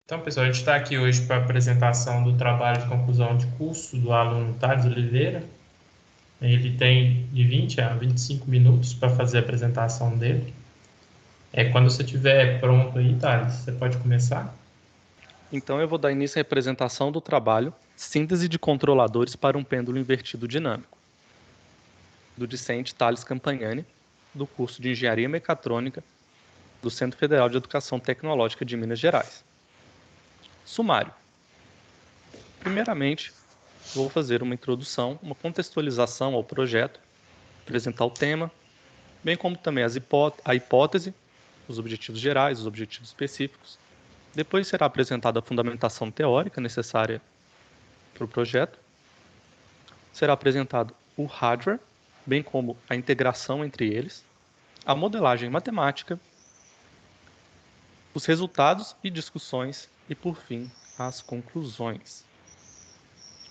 Então, pessoal, a gente está aqui hoje para a apresentação do trabalho de conclusão de curso do aluno Thales Oliveira. Ele tem de 20 a 25 minutos para fazer a apresentação dele. Quando você estiver pronto aí, Thales, você pode começar? Então eu vou dar início à apresentação do trabalho Síntese de controladores para um pêndulo invertido dinâmico, do discente Thales Campagnani, do curso de Engenharia Mecatrônica do Centro Federal de Educação Tecnológica de Minas Gerais. Sumário. Primeiramente, vou fazer uma introdução, uma contextualização ao projeto, apresentar o tema, bem como também a hipótese, os objetivos gerais, os objetivos específicos. Depois será apresentada a fundamentação teórica necessária para o projeto. Será apresentado o hardware, bem como a integração entre eles, a modelagem matemática, os resultados e discussões e, por fim, as conclusões.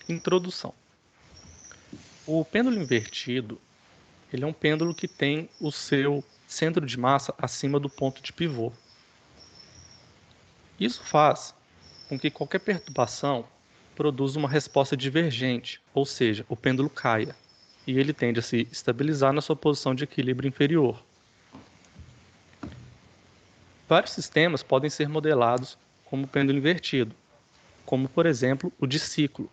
Introdução. O pêndulo invertido, ele é um pêndulo que tem o seu centro de massa acima do ponto de pivô. Isso faz com que qualquer perturbação produza uma resposta divergente, ou seja, o pêndulo caia, e ele tende a se estabilizar na sua posição de equilíbrio inferior. Vários sistemas podem ser modelados como pêndulo invertido, como, por exemplo, o de ciclo,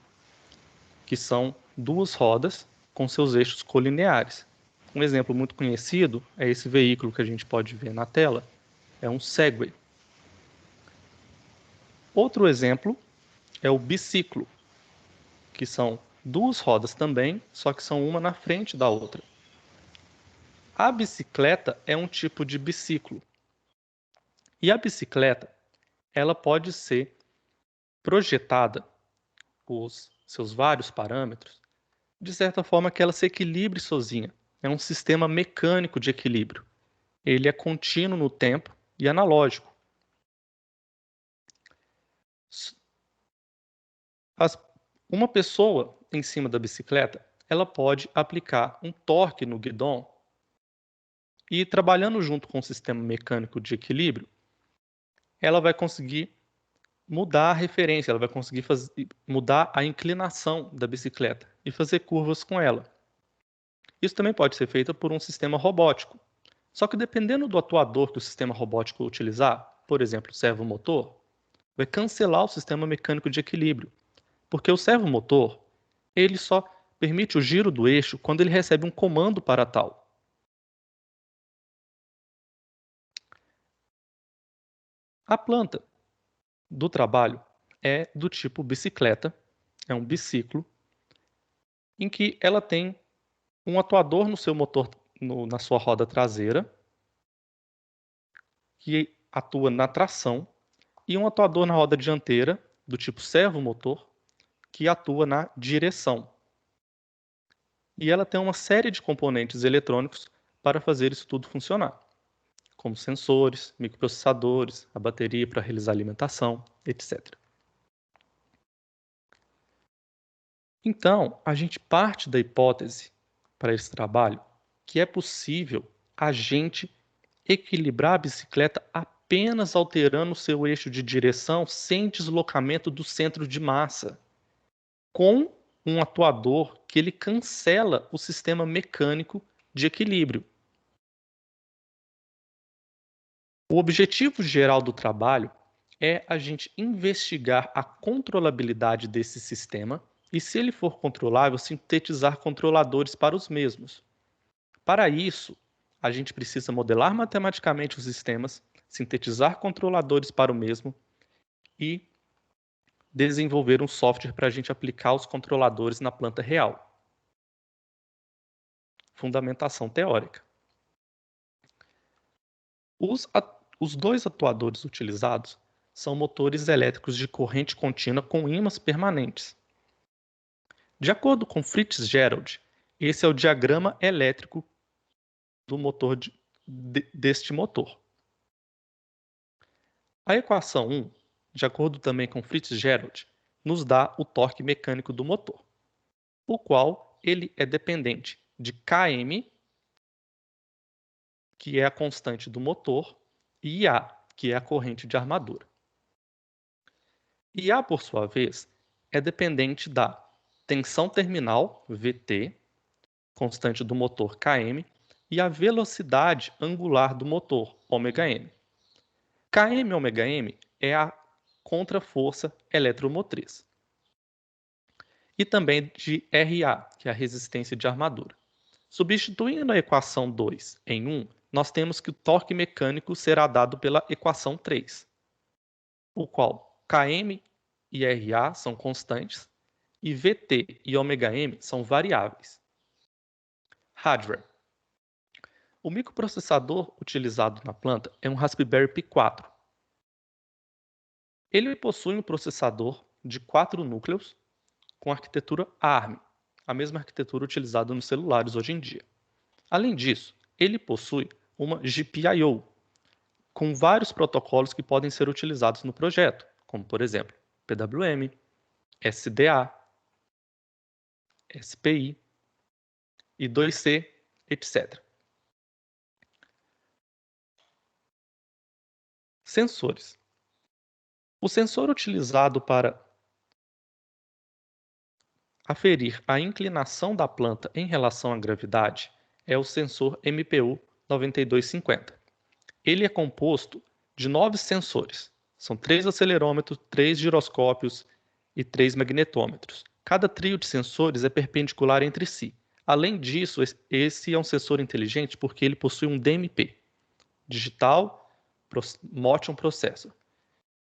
que são duas rodas com seus eixos colineares. Um exemplo muito conhecido é esse veículo que a gente pode ver na tela, é um Segway. Outro exemplo é o biciclo, que são duas rodas também, só que são uma na frente da outra. A bicicleta é um tipo de biciclo. E a bicicleta, ela pode ser projetada, os seus vários parâmetros, de certa forma que ela se equilibre sozinha. É um sistema mecânico de equilíbrio. Ele é contínuo no tempo e analógico. Uma pessoa em cima da bicicleta, ela pode aplicar um torque no guidão e, trabalhando junto com o sistema mecânico de equilíbrio, ela vai conseguir mudar a referência, ela vai conseguir mudar a inclinação da bicicleta e fazer curvas com ela. Isso também pode ser feito por um sistema robótico. Só que dependendo do atuador que o sistema robótico utilizar, por exemplo, o servomotor, vai cancelar o sistema mecânico de equilíbrio, porque o servomotor, ele só permite o giro do eixo quando ele recebe um comando para tal. A planta do trabalho é do tipo bicicleta, é um biciclo, em que ela tem um atuador no seu motor, na sua roda traseira, que atua na tração, e um atuador na roda dianteira, do tipo servomotor, que atua na direção. E ela tem uma série de componentes eletrônicos para fazer isso tudo funcionar, como sensores, microprocessadores, a bateria para realizar alimentação, etc. Então, a gente parte da hipótese para esse trabalho que é possível a gente equilibrar a bicicleta apenas alterando o seu eixo de direção sem deslocamento do centro de massa, com um atuador que ele cancela o sistema mecânico de equilíbrio. O objetivo geral do trabalho é a gente investigar a controlabilidade desse sistema e, se ele for controlável, sintetizar controladores para os mesmos. Para isso, a gente precisa modelar matematicamente os sistemas, sintetizar controladores para o mesmo e desenvolver um software para a gente aplicar os controladores na planta real. Fundamentação teórica. Os dois atuadores utilizados são motores elétricos de corrente contínua com ímãs permanentes. De acordo com Fitzgerald, esse é o diagrama elétrico do motor deste motor. A equação 1, de acordo também com Fitzgerald, nos dá o torque mecânico do motor, o qual ele é dependente de Km, que é a constante do motor, e IA, que é a corrente de armadura. IA, por sua vez, é dependente da tensão terminal, VT, constante do motor Km, e a velocidade angular do motor, ômega-m. Km ômega-m é a contraforça eletromotriz. E também de RA, que é a resistência de armadura. Substituindo a equação 2 em 1, nós temos que o torque mecânico será dado pela equação 3, o qual Km e RA são constantes e VT e ômega-m são variáveis. Hardware. O microprocessador utilizado na planta é um Raspberry Pi 4. Ele possui um processador de 4 núcleos com arquitetura ARM, a mesma arquitetura utilizada nos celulares hoje em dia. Além disso, ele possui uma GPIO, com vários protocolos que podem ser utilizados no projeto, como, por exemplo, PWM, SDA, SPI, I2C, etc. Sensores. O sensor utilizado para aferir a inclinação da planta em relação à gravidade é o sensor MPU 9250. Ele é composto de 9 sensores. São 3 acelerômetros, 3 giroscópios e 3 magnetômetros. Cada trio de sensores é perpendicular entre si. Além disso, esse é um sensor inteligente porque ele possui um DMP, Digital Motion Processor.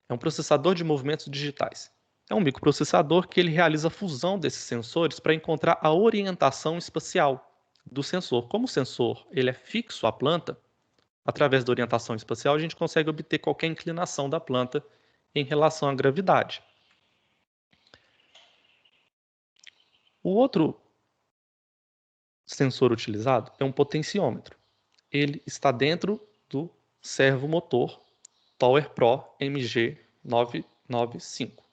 É um processador de movimentos digitais. É um microprocessador que ele realiza a fusão desses sensores para encontrar a orientação espacial do sensor. Como o sensor ele é fixo à planta, através da orientação espacial, a gente consegue obter qualquer inclinação da planta em relação à gravidade. O outro sensor utilizado é um potenciômetro. Ele está dentro do servomotor PowerPro MG995.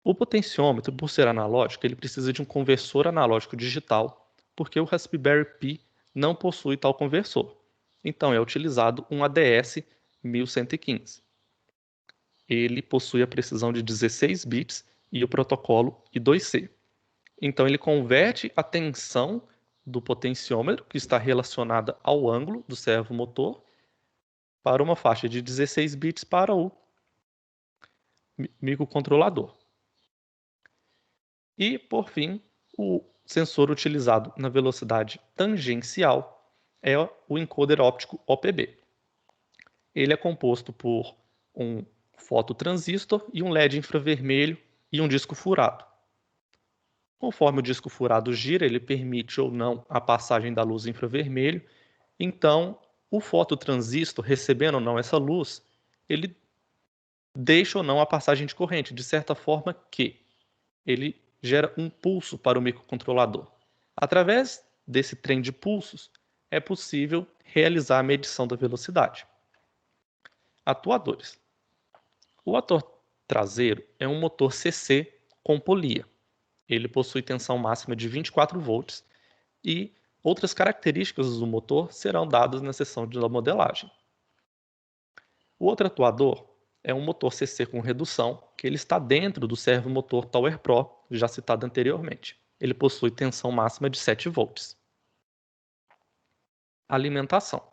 O potenciômetro, por ser analógico, ele precisa de um conversor analógico digital, porque o Raspberry Pi não possui tal conversor. Então é utilizado um ADS 1115. Ele possui a precisão de 16 bits e o protocolo I2C. Então ele converte a tensão do potenciômetro, que está relacionada ao ângulo do servomotor, para uma faixa de 16 bits para o microcontrolador. E, por fim, o sensor utilizado na velocidade tangencial é o encoder óptico OPB. Ele é composto por um fototransistor e um LED infravermelho e um disco furado. Conforme o disco furado gira, ele permite ou não a passagem da luz infravermelho. Então, o fototransistor, recebendo ou não essa luz, ele deixa ou não a passagem de corrente, de certa forma que ele gera um pulso para o microcontrolador. Através desse trem de pulsos, é possível realizar a medição da velocidade. Atuadores. O ator traseiro é um motor CC com polia. Ele possui tensão máxima de 24 volts e outras características do motor serão dadas na seção de modelagem. O outro atuador é um motor CC com redução, que ele está dentro do servomotor PowerPro, já citado anteriormente. Ele possui tensão máxima de 7 volts. Alimentação.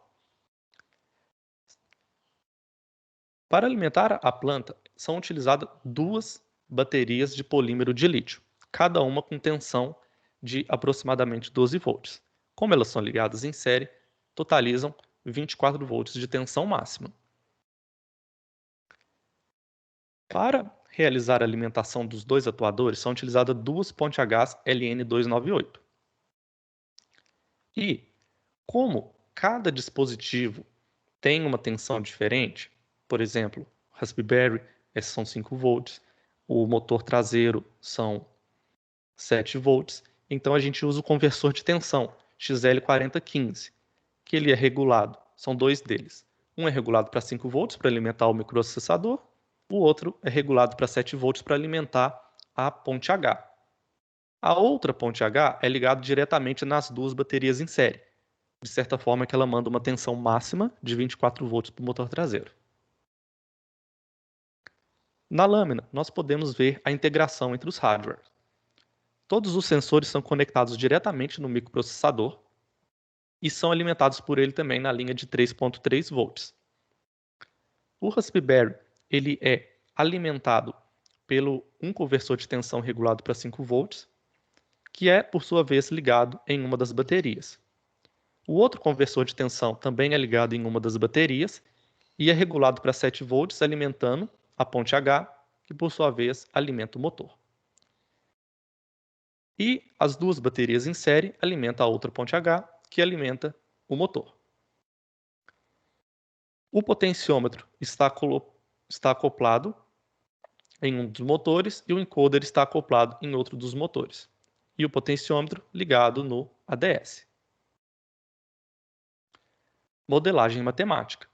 Para alimentar a planta, são utilizadas 2 baterias de polímero de lítio, cada uma com tensão de aproximadamente 12 volts. Como elas são ligadas em série, totalizam 24 volts de tensão máxima. Para realizar a alimentação dos 2 atuadores, são utilizadas 2 ponte a gás LN298. E, como cada dispositivo tem uma tensão diferente, por exemplo, Raspberry são 5 volts, o motor traseiro são 7 volts, então a gente usa o conversor de tensão XL4015, que ele é regulado, são 2 deles. Um é regulado para 5 volts para alimentar o microprocessador, o outro é regulado para 7 volts para alimentar a ponte H. A outra ponte H é ligada diretamente nas 2 baterias em série, de certa forma que ela manda uma tensão máxima de 24 volts para o motor traseiro. Na lâmina, nós podemos ver a integração entre os hardware. Todos os sensores são conectados diretamente no microprocessador e são alimentados por ele também na linha de 3.3 volts. O Raspberry ele é alimentado pelo um conversor de tensão regulado para 5 volts, que é, por sua vez, ligado em uma das baterias. O outro conversor de tensão também é ligado em uma das baterias e é regulado para 7 volts, alimentando a ponte H, que por sua vez alimenta o motor. E as duas baterias em série alimentam a outra ponte H, que alimenta o motor. O potenciômetro está acoplado em um dos motores e o encoder está acoplado em outro dos motores. E o potenciômetro ligado no ADS. Modelagem matemática.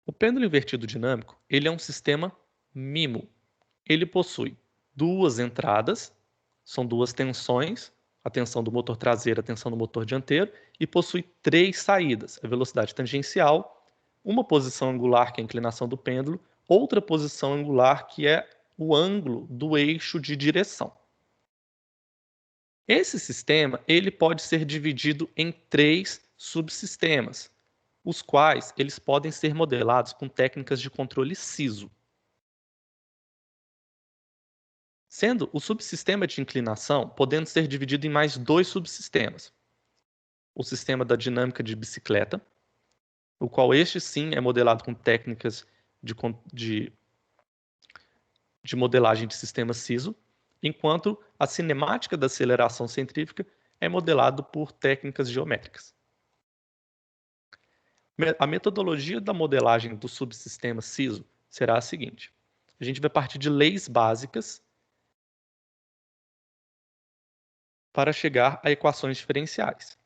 O pêndulo invertido dinâmico ele é um sistema MIMO. Ele possui duas entradas, são duas tensões, a tensão do motor traseiro, a tensão do motor dianteiro, e possui 3 saídas, a velocidade tangencial, uma posição angular, que é a inclinação do pêndulo, outra posição angular, que é o ângulo do eixo de direção. Esse sistema ele pode ser dividido em 3 subsistemas, os quais eles podem ser modelados com técnicas de controle CISO. Sendo o subsistema de inclinação podendo ser dividido em mais 2 subsistemas. O sistema da dinâmica de bicicleta, o qual este sim é modelado com técnicas de modelagem de sistema CISO, enquanto a cinemática da aceleração centrífuga é modelado por técnicas geométricas. A metodologia da modelagem do subsistema CISO será a seguinte. A gente vai partir de leis básicas para chegar a equações diferenciais.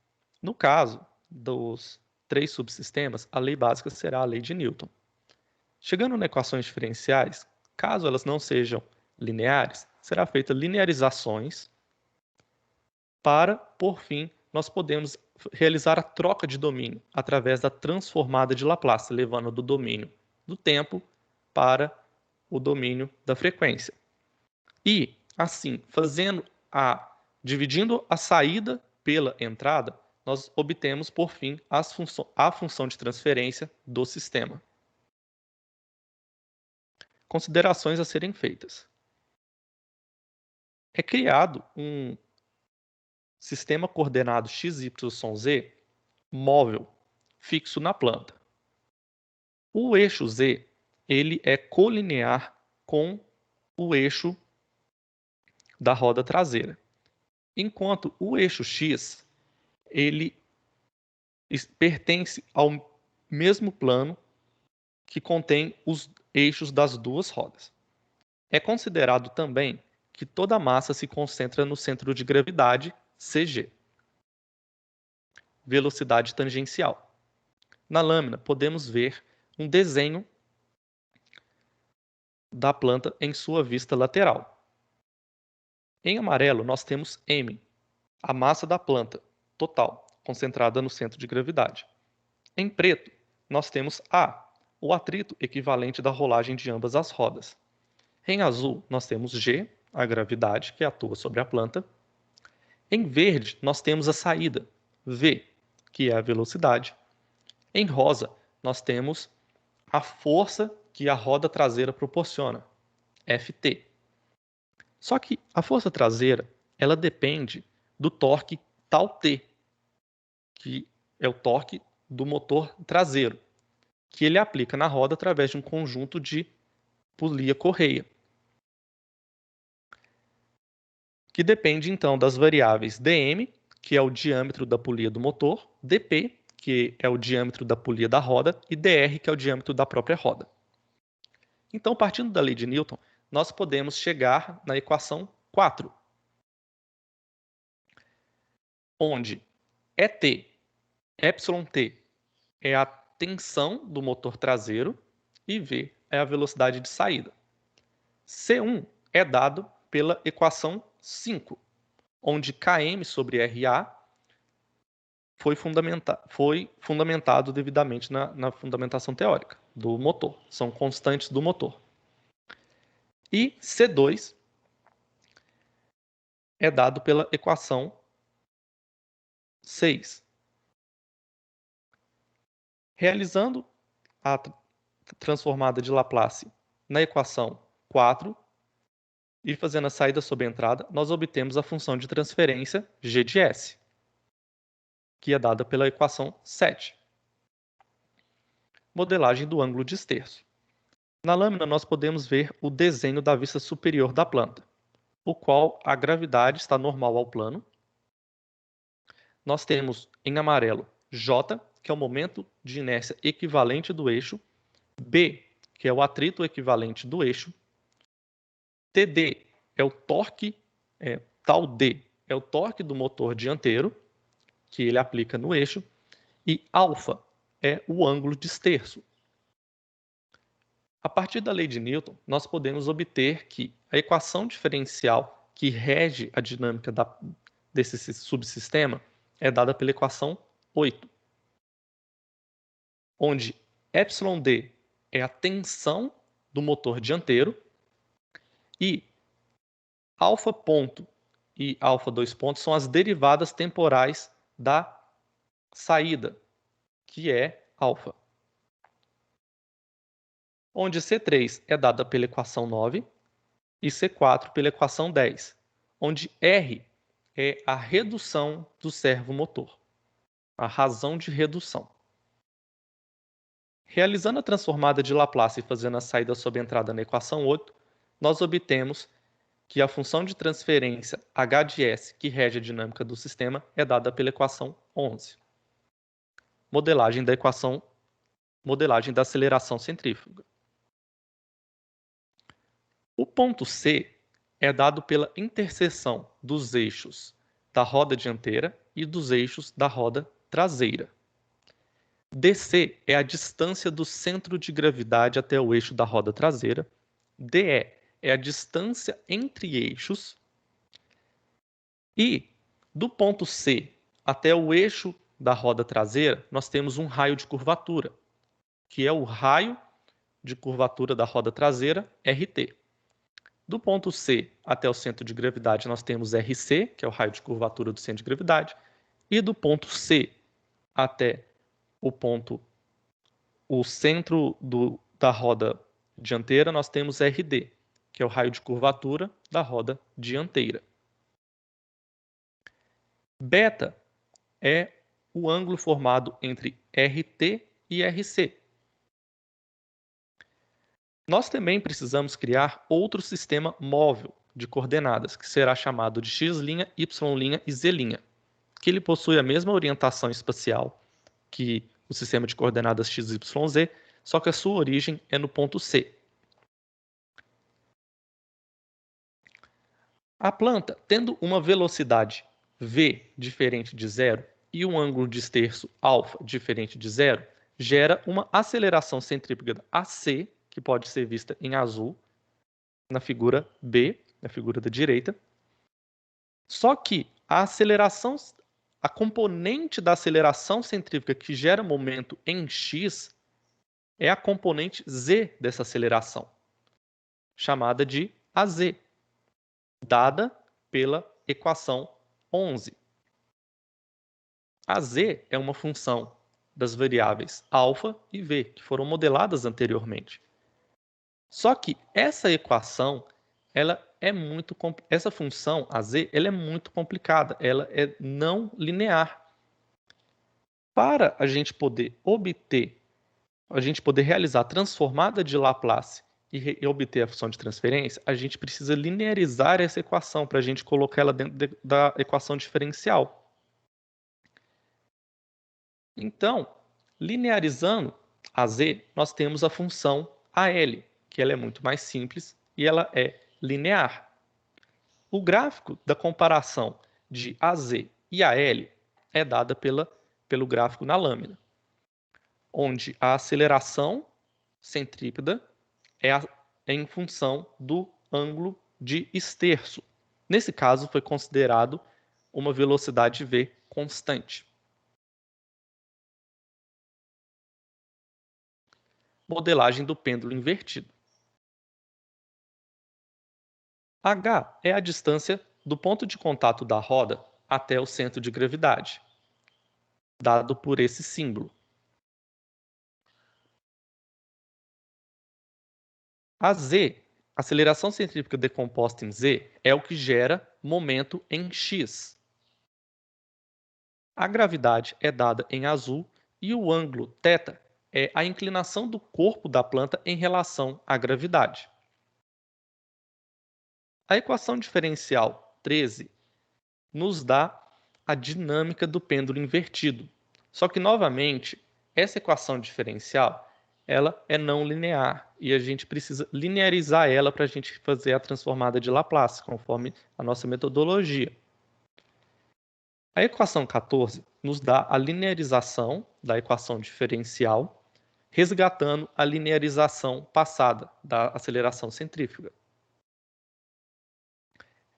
No caso dos 3 subsistemas, a lei básica será a lei de Newton. Chegando nas equações diferenciais, caso elas não sejam lineares, será feita linearizações para, por fim, nós podemos realizar a troca de domínio através da transformada de Laplace, levando do domínio do tempo para o domínio da frequência. E, assim, dividindo a saída pela entrada, nós obtemos, por fim, a função de transferência do sistema. Considerações a serem feitas. É criado um sistema coordenado XYZ móvel, fixo na planta. O eixo Z ele é colinear com o eixo da roda traseira, enquanto o eixo X ele pertence ao mesmo plano que contém os eixos das duas rodas. É considerado também que toda a massa se concentra no centro de gravidade, CG. Velocidade tangencial. Na lâmina, podemos ver um desenho da planta em sua vista lateral. Em amarelo, nós temos M, a massa da planta, total, concentrada no centro de gravidade. Em preto, nós temos A, o atrito equivalente da rolagem de ambas as rodas. Em azul, nós temos G, a gravidade que atua sobre a planta. Em verde, nós temos a saída, V, que é a velocidade. Em rosa, nós temos a força que a roda traseira proporciona, Ft. Só que a força traseira, ela depende do torque tal T, que é o torque do motor traseiro, que ele aplica na roda através de um conjunto de polia-correia, que depende então das variáveis dm, que é o diâmetro da polia do motor, dp, que é o diâmetro da polia da roda, e dr, que é o diâmetro da própria roda. Então, partindo da lei de Newton, nós podemos chegar na equação 4, onde ET, εt, é a tensão do motor traseiro e V é a velocidade de saída. C1 é dado pela equação 5, onde Km sobre RA foi fundamentado devidamente na fundamentação teórica. do motor, são constantes do motor. E C2 é dado pela equação 6. Realizando a transformada de Laplace na equação 4 e fazendo a saída sobre a entrada, nós obtemos a função de transferência g de s, que é dada pela equação 7. Modelagem do ângulo de esterço. Na lâmina, nós podemos ver o desenho da vista superior da planta, o qual a gravidade está normal ao plano. Nós temos em amarelo J, que é o momento de inércia equivalente do eixo, B, que é o atrito equivalente do eixo, TD é o torque, tal D é o torque do motor dianteiro, que ele aplica no eixo, e alfa é o ângulo de esterço. A partir da lei de Newton, nós podemos obter que a equação diferencial que rege a dinâmica desse subsistema é dada pela equação 8, onde εd é a tensão do motor dianteiro e alfa ponto e alfa 2 pontos são as derivadas temporais da saída, que é alfa. Onde C3 é dada pela equação 9 e C4 pela equação 10, onde R é a redução do servomotor, a razão de redução. Realizando a transformada de Laplace e fazendo a saída sob a entrada na equação 8, nós obtemos que a função de transferência h de s, que rege a dinâmica do sistema, é dada pela equação 11. Modelagem da aceleração centrífuga. O ponto C é dado pela interseção dos eixos da roda dianteira e dos eixos da roda traseira. DC é a distância do centro de gravidade até o eixo da roda traseira. DE é a distância entre eixos. E do ponto C até o eixo da roda traseira, nós temos um raio de curvatura, que é o raio de curvatura da roda traseira, RT. Do ponto C até o centro de gravidade, nós temos RC, que é o raio de curvatura do centro de gravidade. E do ponto C até o centro da roda dianteira, nós temos RD, que é o raio de curvatura da roda dianteira. Beta é o ângulo formado entre RT e RC. Nós também precisamos criar outro sistema móvel de coordenadas, que será chamado de x', y' e z', que ele possui a mesma orientação espacial que o sistema de coordenadas x, y, z, só que a sua origem é no ponto C. A planta, tendo uma velocidade v diferente de zero e um ângulo de esterço alfa diferente de zero, gera uma aceleração centrípeta AC, que pode ser vista em azul, na figura B, na figura da direita. Só que a componente da aceleração centrífuga que gera momento em x é a componente z dessa aceleração, chamada de AZ, dada pela equação 11. AZ é uma função das variáveis alfa e v, que foram modeladas anteriormente. Só que essa equação, essa função AZ, ela é muito complicada, ela é não linear. Para a gente poder realizar a transformada de Laplace e obter a função de transferência, a gente precisa linearizar essa equação para a gente colocar ela dentro da equação diferencial. Então, linearizando a z, nós temos a função AL, que ela é muito mais simples e ela é linear. O gráfico da comparação de AZ e AL é dada pelo gráfico na lâmina, onde a aceleração centrípeta é em função do ângulo de esterço. Nesse caso, foi considerado uma velocidade v constante. modelagem do pêndulo invertido. H é a distância do ponto de contato da roda até o centro de gravidade, dado por esse símbolo. A Z, aceleração centrífuga decomposta em Z, é o que gera momento em X. A gravidade é dada em azul e o ângulo θ é a inclinação do corpo da planta em relação à gravidade. A equação diferencial 13 nos dá a dinâmica do pêndulo invertido. Só que, novamente, essa equação diferencial ela é não linear e a gente precisa linearizar ela para a gente fazer a transformada de Laplace, conforme a nossa metodologia. A equação 14 nos dá a linearização da equação diferencial, resgatando a linearização passada da aceleração centrífuga.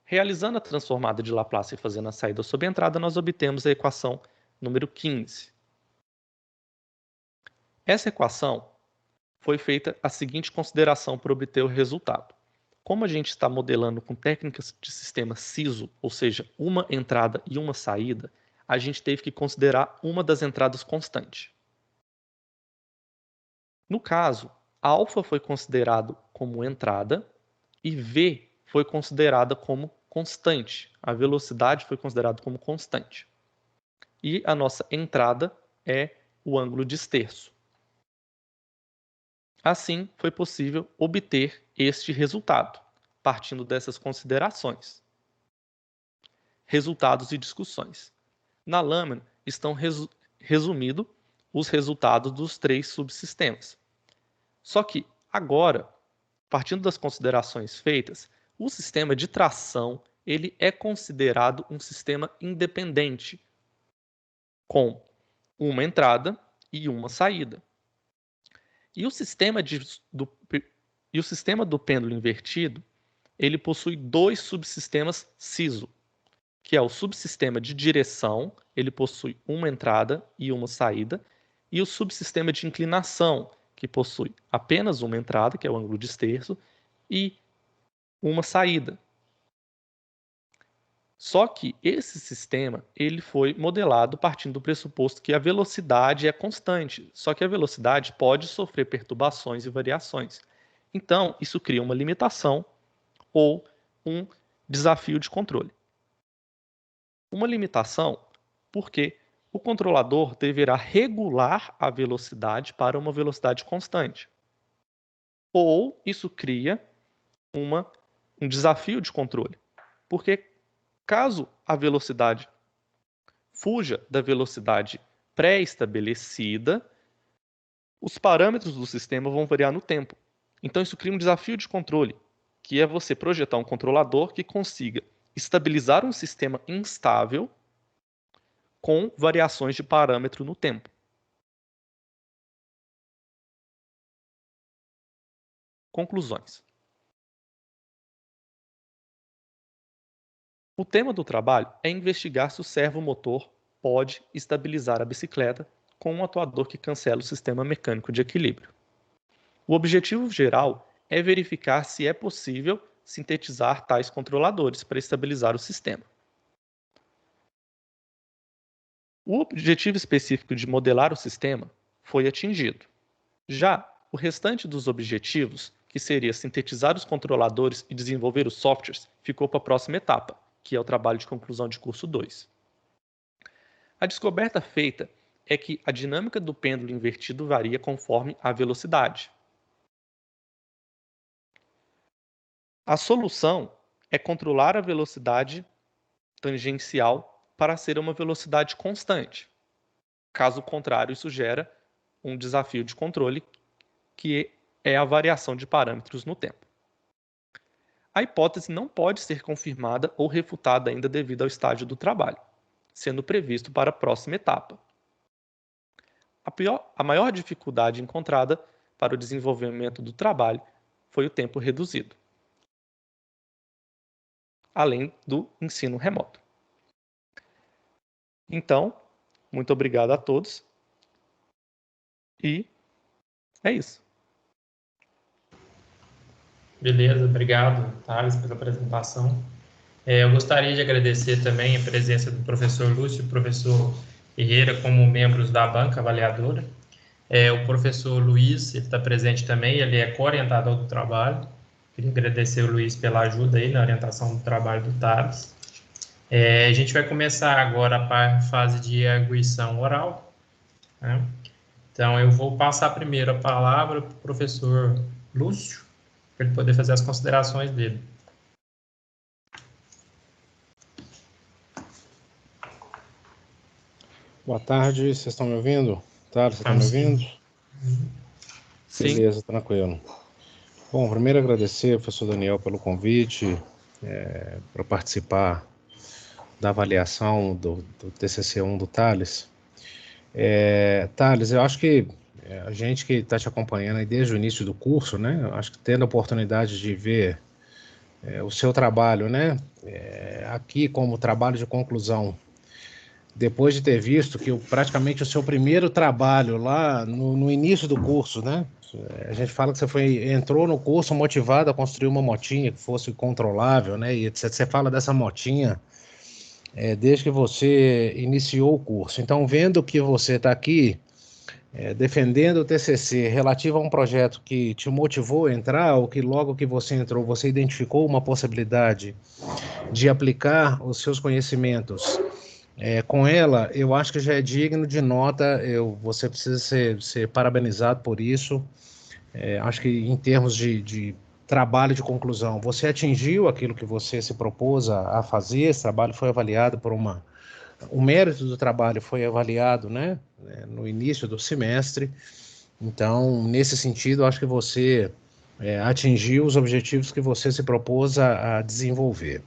Realizando a transformada de Laplace e fazendo a saída sob a entrada, nós obtemos a equação número 15. Essa equação foi feita a seguinte consideração para obter o resultado. Como a gente está modelando com técnicas de sistema SISO, ou seja, uma entrada e uma saída, a gente teve que considerar uma das entradas constante. No caso, alfa foi considerado como entrada e V foi considerada como constante. A velocidade foi considerada como constante. E a nossa entrada é o ângulo de esterço. Assim, foi possível obter este resultado, partindo dessas considerações. Resultados e discussões. Na lâmina estão resumidos os resultados dos 3 subsistemas. Só que, agora, partindo das considerações feitas, o sistema de tração ele é considerado um sistema independente, com uma entrada e uma saída. E o sistema do pêndulo invertido ele possui 2 subsistemas SISO, que é o subsistema de direção, ele possui uma entrada e uma saída, e o subsistema de inclinação, que possui apenas uma entrada, que é o ângulo de esterço, e uma saída. Só que esse sistema ele foi modelado partindo do pressuposto que a velocidade é constante, só que a velocidade pode sofrer perturbações e variações. Então, isso cria uma limitação ou um desafio de controle. Uma limitação porque o controlador deverá regular a velocidade para uma velocidade constante. Ou isso cria um desafio de controle, porque caso a velocidade fuja da velocidade pré-estabelecida, os parâmetros do sistema vão variar no tempo. Então isso cria um desafio de controle, que é você projetar um controlador que consiga estabilizar um sistema instável com variações de parâmetro no tempo. Conclusões. O tema do trabalho é investigar se o servomotor pode estabilizar a bicicleta com um atuador que cancela o sistema mecânico de equilíbrio. O objetivo geral é verificar se é possível sintetizar tais controladores para estabilizar o sistema. O objetivo específico de modelar o sistema foi atingido. Já o restante dos objetivos, que seria sintetizar os controladores e desenvolver os softwares, ficou para a próxima etapa, que é o trabalho de conclusão de curso 2. A descoberta feita é que a dinâmica do pêndulo invertido varia conforme a velocidade. A solução é controlar a velocidade tangencial para ser uma velocidade constante. Caso contrário, isso gera um desafio de controle, que é a variação de parâmetros no tempo. A hipótese não pode ser confirmada ou refutada ainda devido ao estágio do trabalho, sendo previsto para a próxima etapa. A maior dificuldade encontrada para o desenvolvimento do trabalho foi o tempo reduzido, além do ensino remoto. Então, muito obrigado a todos e é isso. Beleza, obrigado, Thales, pela apresentação. Eu gostaria de agradecer também a presença do professor Lúcio e do professor Ferreira como membros da banca avaliadora. O professor Luiz, ele está presente também, ele é co-orientador do trabalho. Queria agradecer o Luiz pela ajuda aí na orientação do trabalho do Thales. A gente vai começar agora a fase de arguição oral, né? Então, eu vou passar primeiro a palavra para o professor Lúcio, para ele poder fazer as considerações dele. Boa tarde, vocês estão me ouvindo? Tá, você está me ouvindo? Sim. Beleza, tranquilo. Bom, primeiro agradecer ao professor Daniel pelo convite para participar da avaliação do TCC1 do Thales. Thales, eu acho que a gente que está te acompanhando aí desde o início do curso, né? Eu acho que tendo a oportunidade de ver o seu trabalho, né? Aqui como trabalho de conclusão, depois de ter visto que praticamente o seu primeiro trabalho lá no início do curso, né? A gente fala que você entrou no curso motivado a construir uma motinha que fosse controlável, né? E etc. Você fala dessa motinha desde que você iniciou o curso. Então, vendo que você está aqui defendendo o TCC relativo a um projeto que te motivou a entrar, ou que logo que você entrou, você identificou uma possibilidade de aplicar os seus conhecimentos com ela, eu acho que já é digno de nota, você precisa ser parabenizado por isso. Acho que em termos de trabalho de conclusão, você atingiu aquilo que você se propôs a fazer, esse trabalho foi avaliado por o mérito do trabalho foi avaliado, né, no início do semestre. Então, nesse sentido, acho que você atingiu os objetivos que você se propôs a desenvolver.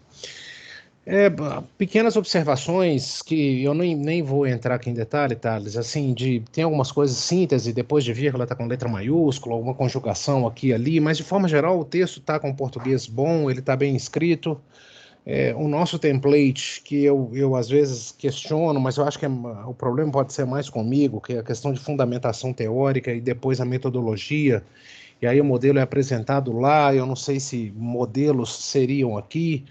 Pequenas observações que eu nem vou entrar aqui em detalhe, Thales, assim, tem algumas coisas, síntese, depois de vírgula está com letra maiúscula, alguma conjugação aqui e ali, mas de forma geral o texto está com português bom, ele está bem escrito. O nosso template, que eu às vezes questiono, mas eu acho que o problema pode ser mais comigo, que é a questão de fundamentação teórica e depois a metodologia, e aí o modelo é apresentado lá, eu não sei se modelos seriam aqui.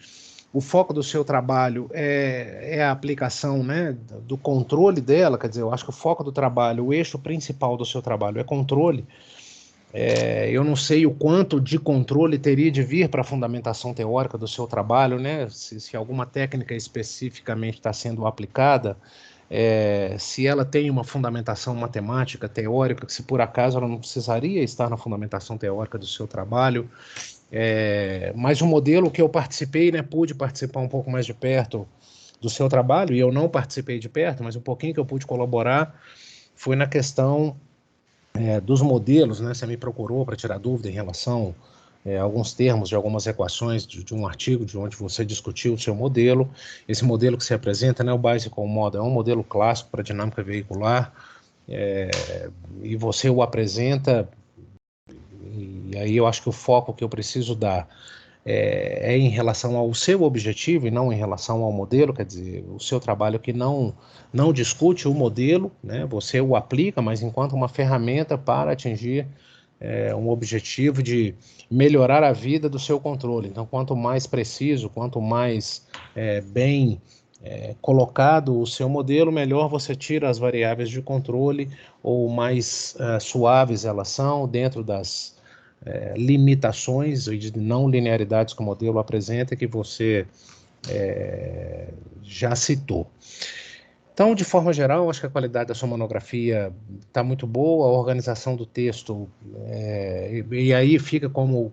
O foco do seu trabalho é a aplicação, né, do controle dela, quer dizer, eu acho que o foco do trabalho, o eixo principal do seu trabalho é controle. Eu não sei o quanto de controle teria de vir para a fundamentação teórica do seu trabalho, né, se alguma técnica especificamente está sendo aplicada, se ela tem uma fundamentação matemática, teórica, que se por acaso ela não precisaria estar na fundamentação teórica do seu trabalho. Mas o modelo que eu participei, né, pude participar um pouco mais de perto do seu trabalho, e eu não participei de perto, mas um pouquinho que eu pude colaborar foi na questão dos modelos, né, você me procurou para tirar dúvida em relação a alguns termos de algumas equações de um artigo de onde você discutiu o seu modelo. Esse modelo que se apresenta, né, o Bicycle Model, é um modelo clássico para dinâmica veicular, e você o apresenta. E aí eu acho que o foco que eu preciso dar em relação ao seu objetivo e não em relação ao modelo, quer dizer, o seu trabalho que não discute o modelo, né? Você o aplica, mas enquanto uma ferramenta para atingir um objetivo de melhorar a vida do seu controle. Então, quanto mais preciso, quanto mais bem colocado o seu modelo, melhor você tira as variáveis de controle, ou mais suaves elas são dentro das limitações e de não linearidades que o modelo apresenta, que você já citou. Então, de forma geral, acho que a qualidade da sua monografia está muito boa, a organização do texto, e aí fica como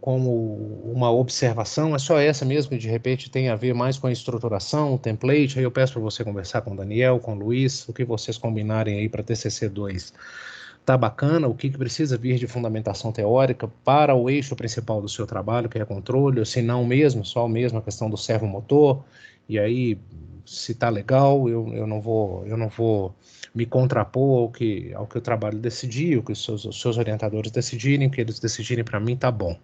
uma observação, é só essa mesmo, que de repente tem a ver mais com a estruturação, o template. Aí eu peço para você conversar com o Daniel, com o Luiz, o que vocês combinarem aí para TCC2. Tá bacana, o que precisa vir de fundamentação teórica para o eixo principal do seu trabalho, que é controle, ou se não mesmo, só mesmo a questão do servomotor, e aí, se tá legal, eu não vou me contrapor ao que o trabalho decidir, o que os seus orientadores decidirem, o que eles decidirem para mim, tá bom.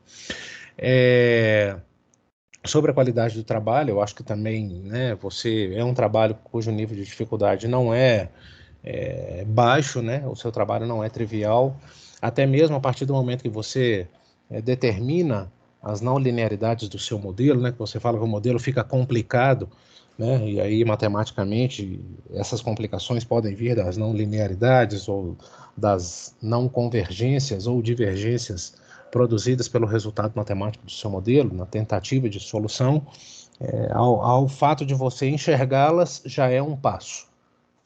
Sobre a qualidade do trabalho, eu acho que também, né, você é um trabalho cujo nível de dificuldade não é baixo, né? O seu trabalho não é trivial, até mesmo a partir do momento que você determina as não linearidades do seu modelo, né, que você fala que o modelo fica complicado, né, e aí matematicamente essas complicações podem vir das não linearidades ou das não convergências ou divergências produzidas pelo resultado matemático do seu modelo, na tentativa de solução. Ao fato de você enxergá-las já é um passo,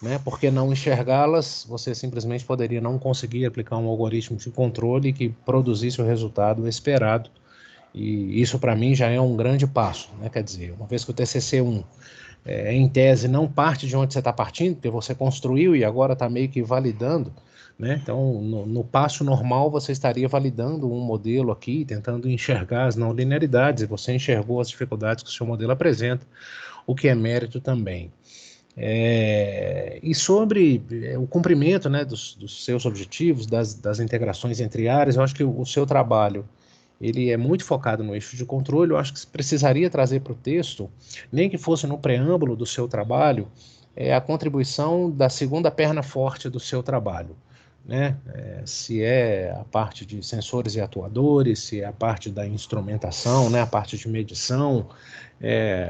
né? Porque não enxergá-las, você simplesmente poderia não conseguir aplicar um algoritmo de controle que produzisse o resultado esperado. E isso, para mim, já é um grande passo, né? Quer dizer, uma vez que o TCC1, em tese, não parte de onde você está partindo, porque você construiu e agora está meio que validando, né? Então, no passo normal, você estaria validando um modelo aqui, tentando enxergar as não linearidades, e você enxergou as dificuldades que o seu modelo apresenta, o que é mérito também. E sobre o cumprimento, né, dos seus objetivos, das integrações entre áreas, eu acho que o seu trabalho ele é muito focado no eixo de controle. Eu acho que você precisaria trazer para o texto, nem que fosse no preâmbulo do seu trabalho, a contribuição da segunda perna forte do seu trabalho, né? Se é a parte de sensores e atuadores, se é a parte da instrumentação, né, a parte de medição,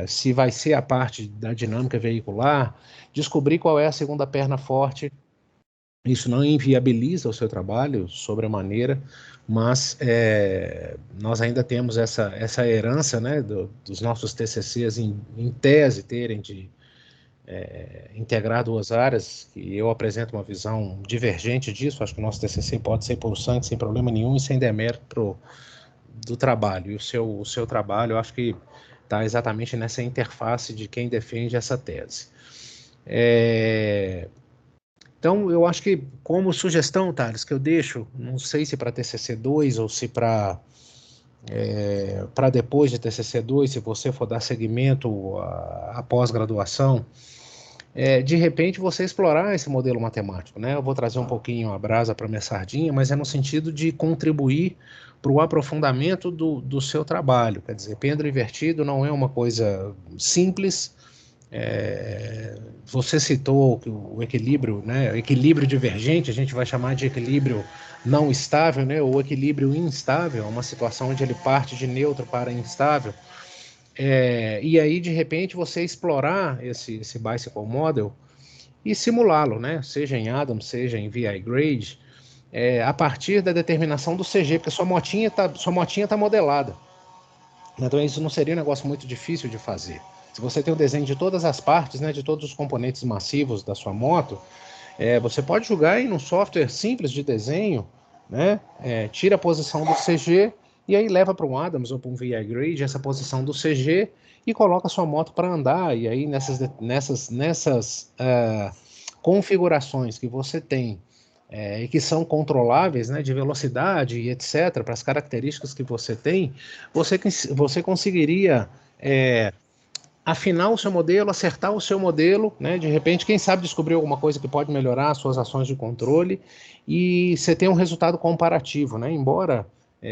se vai ser a parte da dinâmica veicular, descobrir qual é a segunda perna forte. Isso não inviabiliza o seu trabalho sobremaneira, mas nós ainda temos essa herança, né, dos nossos TCCs em tese terem de integrar duas áreas, que eu apresento uma visão divergente disso. Acho que o nosso TCC pode ser pulsante sem problema nenhum e sem demérito do trabalho. E o seu trabalho, eu acho que está exatamente nessa interface de quem defende essa tese. Então, eu acho que, como sugestão, Thales, que eu deixo, não sei se para TCC2 ou se para depois de TCC2, se você for dar seguimento à pós-graduação, de repente você explorar esse modelo matemático, né? Eu vou trazer um pouquinho a brasa para minha sardinha, mas é no sentido de contribuir para o aprofundamento do seu trabalho. Quer dizer, pêndulo invertido não é uma coisa simples. Você citou o equilíbrio, né? Equilíbrio divergente, a gente vai chamar de equilíbrio não estável, né? Ou equilíbrio instável, uma situação onde ele parte de neutro para instável. E aí, de repente, você explorar esse Bicycle Model e simulá-lo, né? Seja em Adams, seja em VI Grade, a partir da determinação do CG, porque sua motinha tá modelada. Então, isso não seria um negócio muito difícil de fazer. Se você tem o desenho de todas as partes, né, de todos os componentes massivos da sua moto, você pode jogar em um software simples de desenho, né, tira a posição do CG e aí leva para um Adams ou para um VI Grade essa posição do CG e coloca a sua moto para andar. E aí nessas configurações que você tem e que são controláveis, né, de velocidade e etc., para as características que você tem, você conseguiria afinar o seu modelo, acertar o seu modelo, né? De repente, quem sabe descobrir alguma coisa que pode melhorar as suas ações de controle e você tem um resultado comparativo, né? Embora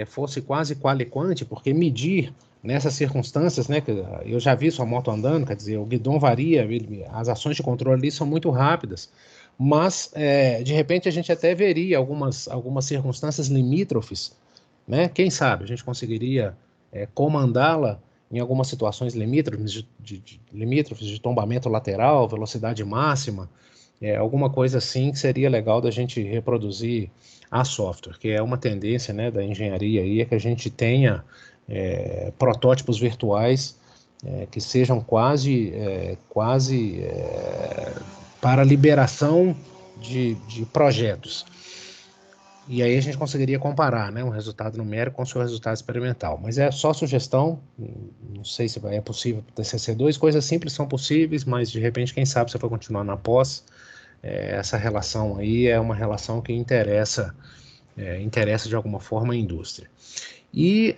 fosse quase quali-quante, porque medir nessas circunstâncias, né? Eu já vi sua moto andando, quer dizer, o guidão varia, as ações de controle ali são muito rápidas, mas de repente a gente até veria algumas circunstâncias limítrofes, né? Quem sabe a gente conseguiria comandá-la em algumas situações limítrofes de tombamento lateral, velocidade máxima, alguma coisa assim que seria legal da gente reproduzir a software, que é uma tendência, né, da engenharia aí, é que a gente tenha protótipos virtuais que sejam quase para liberação de projetos. E aí a gente conseguiria comparar, né, um resultado numérico com o seu resultado experimental. Mas é só sugestão, não sei se é possível para o TCC2, coisas simples são possíveis, mas de repente, quem sabe, se for continuar na pós, essa relação aí é uma relação que interessa de alguma forma a indústria. E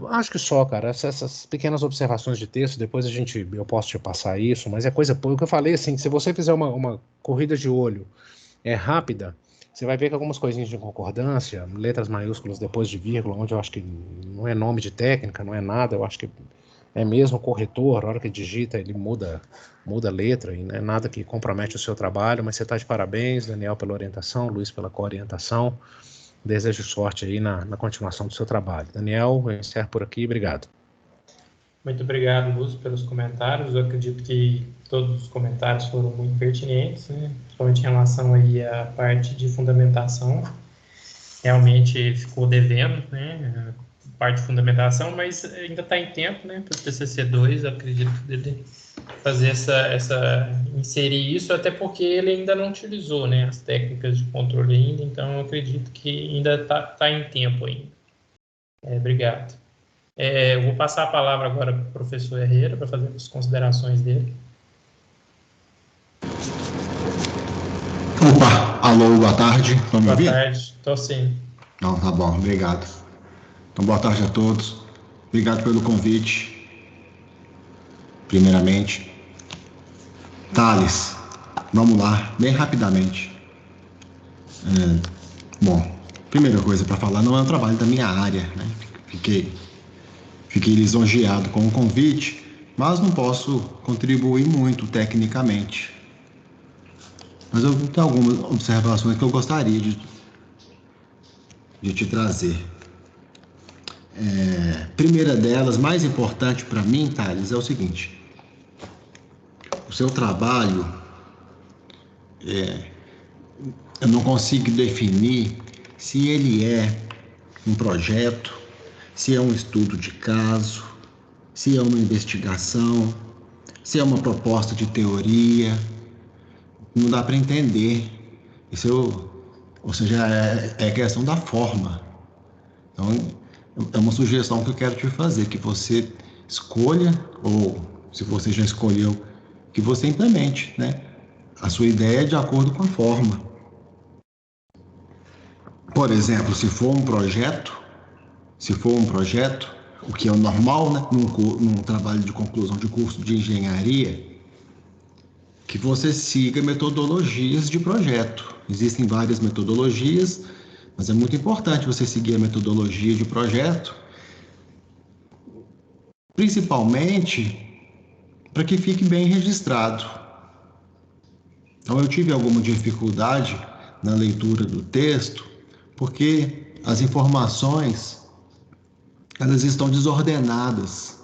acho que só, cara, essas pequenas observações de texto, depois eu posso te passar isso, mas é coisa pouca. O que eu falei, assim, se você fizer uma corrida de olho rápida, você vai ver que algumas coisinhas de concordância, letras maiúsculas depois de vírgula, onde eu acho que não é nome de técnica, não é nada, eu acho que é mesmo o corretor, a hora que digita, ele muda a letra, e não é nada que compromete o seu trabalho, mas você está de parabéns, Daniel, pela orientação, Luiz, pela coorientação. desejo sorte aí na continuação do seu trabalho. Daniel, eu encerro por aqui, obrigado. Muito obrigado, Lúcio, pelos comentários. Eu acredito que todos os comentários foram muito pertinentes, né? Principalmente em relação aí à parte de fundamentação. Realmente ficou devendo, né? A parte de fundamentação, mas ainda está em tempo, né? Para o TCC2, acredito que deve fazer inserir isso, até porque ele ainda não utilizou, né, as técnicas de controle ainda, então eu acredito que ainda está em tempo ainda. Obrigado. Eu vou passar a palavra agora para o professor Herrera para fazer as considerações dele. Opa, alô, boa tarde. Estão me ouvindo? Boa tarde, estou sim. Não, tá bom, obrigado. Então, boa tarde a todos. Obrigado pelo convite. Primeiramente. Thales, vamos lá, bem rapidamente. Bom, primeira coisa para falar, não é um trabalho da minha área, né? Fiquei lisonjeado com o convite, mas não posso contribuir muito tecnicamente. Mas eu tenho algumas observações que eu gostaria de te trazer. Primeira delas, mais importante para mim, Thales, é o seguinte: o seu trabalho, eu não consigo definir se ele é um projeto, se é um estudo de caso, se é uma investigação, se é uma proposta de teoria. Não dá para entender. Ou seja, é questão da forma. Então, é uma sugestão que eu quero te fazer, que você escolha, ou se você já escolheu, que você implemente, né, a sua ideia de acordo com a forma. Por exemplo, se for um projeto, o que é o normal, né, num trabalho de conclusão de curso de engenharia, que você siga metodologias de projeto. Existem várias metodologias, mas é muito importante você seguir a metodologia de projeto, principalmente para que fique bem registrado. Então, eu tive alguma dificuldade na leitura do texto, porque as informações, elas estão desordenadas.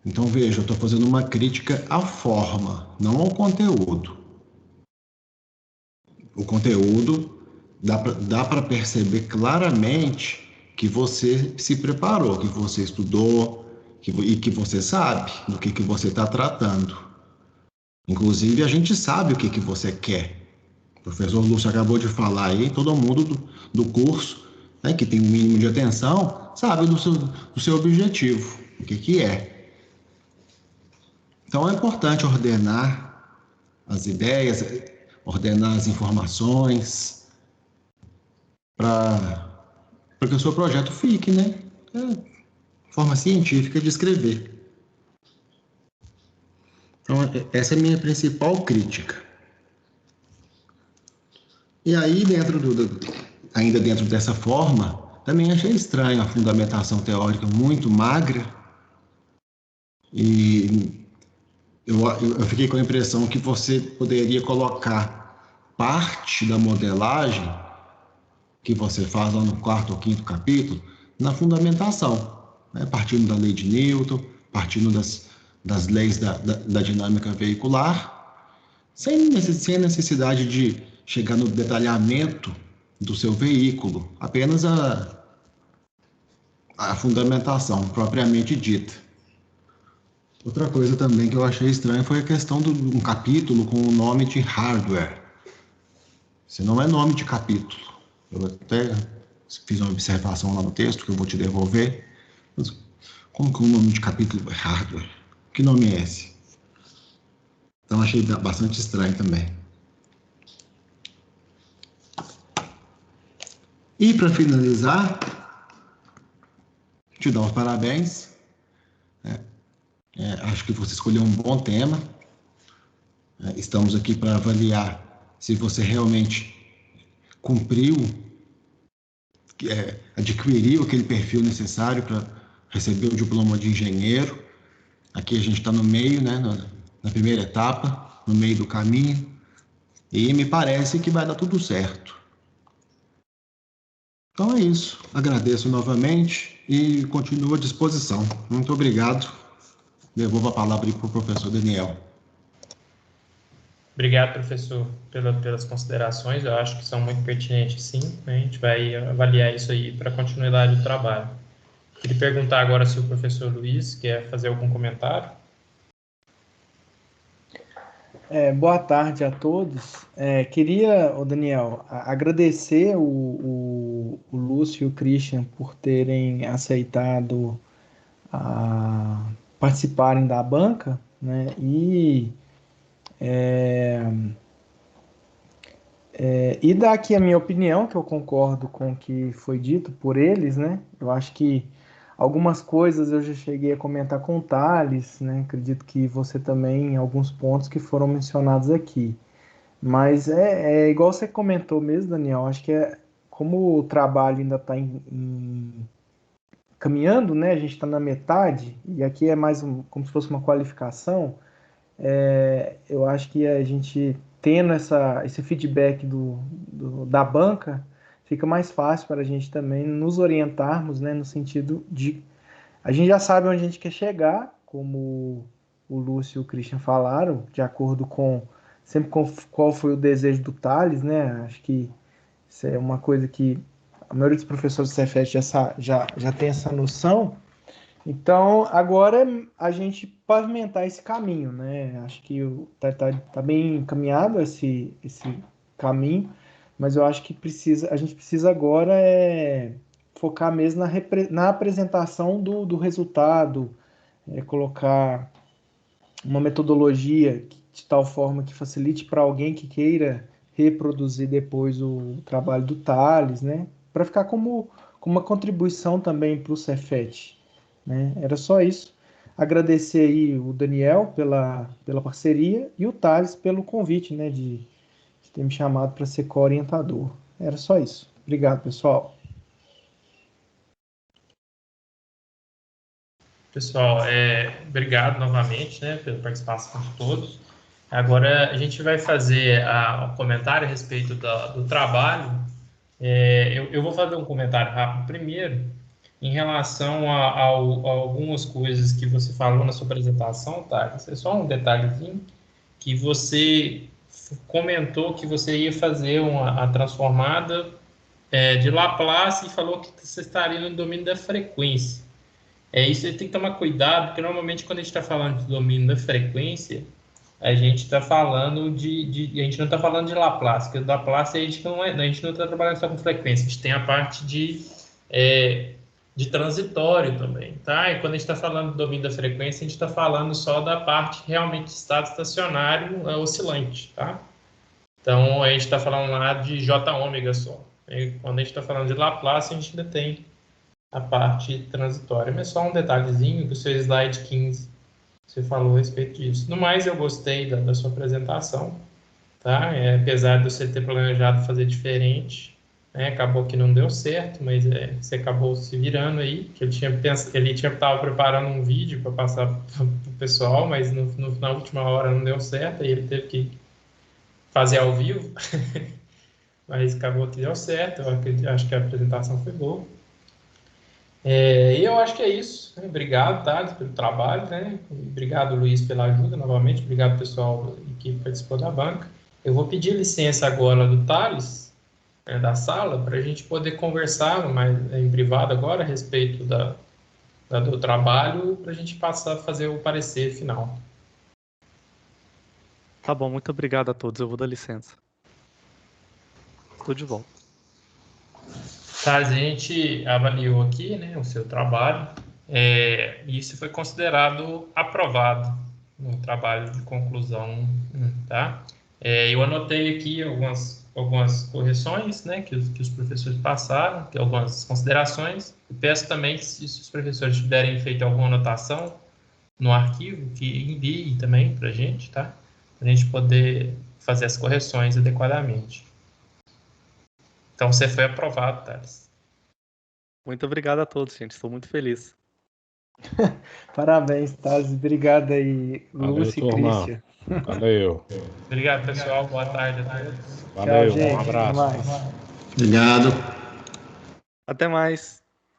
Então, veja, eu estou fazendo uma crítica à forma, não ao conteúdo. O conteúdo, dá para perceber claramente que você se preparou, que você estudou e que você sabe do que você está tratando. Inclusive, a gente sabe o que você quer. O professor Lúcio acabou de falar aí, todo mundo do curso, né, que tem um mínimo de atenção, sabe do seu objetivo, o que é. Então, é importante ordenar as ideias, ordenar as informações, para que o seu projeto fique, né? Forma científica de escrever. Então, essa é a minha principal crítica. E aí, ainda dentro dessa forma, também achei estranho a fundamentação teórica muito magra. E eu fiquei com a impressão que você poderia colocar parte da modelagem que você faz lá no 4º ou 5º capítulo na fundamentação, né? Partindo da lei de Newton, partindo das leis da dinâmica veicular, sem necessidade de chegar no detalhamento do seu veículo, apenas a fundamentação propriamente dita. Outra coisa também que eu achei estranha foi a questão de um capítulo com o nome de hardware. Isso não é nome de capítulo. Eu até fiz uma observação lá no texto que eu vou te devolver. Mas como que o nome de capítulo é hardware? Que nome é esse? Então achei bastante estranho também. E para finalizar, te dar os parabéns. Acho que você escolheu um bom tema. Estamos aqui para avaliar se você realmente cumpriu, adquiriu aquele perfil necessário para receber o diploma de engenheiro. Aqui a gente está no meio, né, na primeira etapa, no meio do caminho, e me parece que vai dar tudo certo. Então é isso. Agradeço novamente e continuo à disposição. Muito obrigado. Devolvo a palavra para o professor Daniel. Obrigado, professor, pelas considerações. Eu acho que são muito pertinentes, sim. A gente vai avaliar isso aí para a continuidade do trabalho. Queria perguntar agora se o professor Luiz quer fazer algum comentário. Boa tarde a todos. Queria, Daniel, agradecer o Lúcio e o Christian por terem aceitado participarem da banca, né? E dar aqui a minha opinião, que eu concordo com o que foi dito por eles, né? Eu acho que algumas coisas eu já cheguei a comentar com o Thales, né? Acredito que você também, em alguns pontos que foram mencionados aqui. Mas é igual você comentou mesmo, Daniel, acho que como o trabalho ainda está caminhando, né? A gente está na metade, e aqui é mais como se fosse uma qualificação. Eu acho que a gente tendo esse feedback da banca, fica mais fácil para a gente também nos orientarmos, né, no sentido de a gente já sabe onde a gente quer chegar, como o Lúcio e o Christian falaram, de acordo com sempre com qual foi o desejo do Thales, né? Acho que isso é uma coisa que a maioria dos professores do Cefet já tem essa noção. Então, agora é a gente pavimentar esse caminho, né? Acho que tá bem encaminhado esse caminho, mas eu acho que a gente precisa agora focar mesmo na apresentação do resultado, colocar uma metodologia de tal forma que facilite para alguém que queira reproduzir depois o trabalho do Thales, né? Para ficar como uma contribuição também para o Cefet, né? Era só isso. Agradecer aí o Daniel pela parceria e o Thales pelo convite, né? De ter me chamado para ser co-orientador. Era só isso. Obrigado, pessoal. Pessoal, obrigado novamente, né, pela participação de todos. Agora a gente vai fazer um comentário a respeito do trabalho. Eu vou fazer um comentário rápido primeiro, em relação a algumas coisas que você falou na sua apresentação, tá? Isso é só um detalhezinho, que você comentou que você ia fazer a transformada de Laplace e falou que você estaria no domínio da frequência. Isso você tem que tomar cuidado, porque normalmente quando a gente está falando de domínio da frequência, a gente está falando a gente não está falando de Laplace, porque o Laplace a gente não está trabalhando só com frequência, a gente tem a parte de transitório também, tá? E quando a gente está falando do domínio da frequência, a gente está falando só da parte realmente de estado estacionário oscilante, tá? Então a gente está falando lá de J ômega só. E quando a gente está falando de Laplace, a gente ainda tem a parte transitória. Mas só um detalhezinho do seu slide 15, você falou a respeito disso. No mais, eu gostei da sua apresentação, tá? Apesar de você ter planejado fazer diferente, né? Acabou que não deu certo, mas você acabou se virando aí, que ele estava preparando um vídeo para passar para o pessoal, mas na última hora não deu certo, aí ele teve que fazer ao vivo, mas acabou que deu certo. Eu acho que a apresentação foi boa. E eu acho que é isso, né? Obrigado, Thales, pelo trabalho, né? Obrigado, Luiz, pela ajuda novamente. Obrigado, pessoal que participou da banca. Eu vou pedir licença agora do Thales, da sala, para a gente poder conversar mais em privado agora a respeito do trabalho, para a gente passar a fazer o parecer final. Tá bom, muito obrigado a todos. Eu vou dar licença. Estou de volta. Thales, a gente avaliou aqui, né, o seu trabalho, e isso foi considerado aprovado no trabalho de conclusão, tá? Eu anotei aqui algumas correções, né, que os professores passaram, que algumas considerações. Eu peço também que, se os professores tiverem feito alguma anotação no arquivo, que enviem também para a gente, tá? Para a gente poder fazer as correções adequadamente. Então, você foi aprovado, Thales. Muito obrigado a todos, gente. Estou muito feliz. Parabéns, Thales. Obrigado aí, Lúcio e Christian. Valeu. Obrigado, pessoal. Boa tarde a todos. Valeu, Tchau, gente. um abraço. Até mais. Obrigado. Até mais.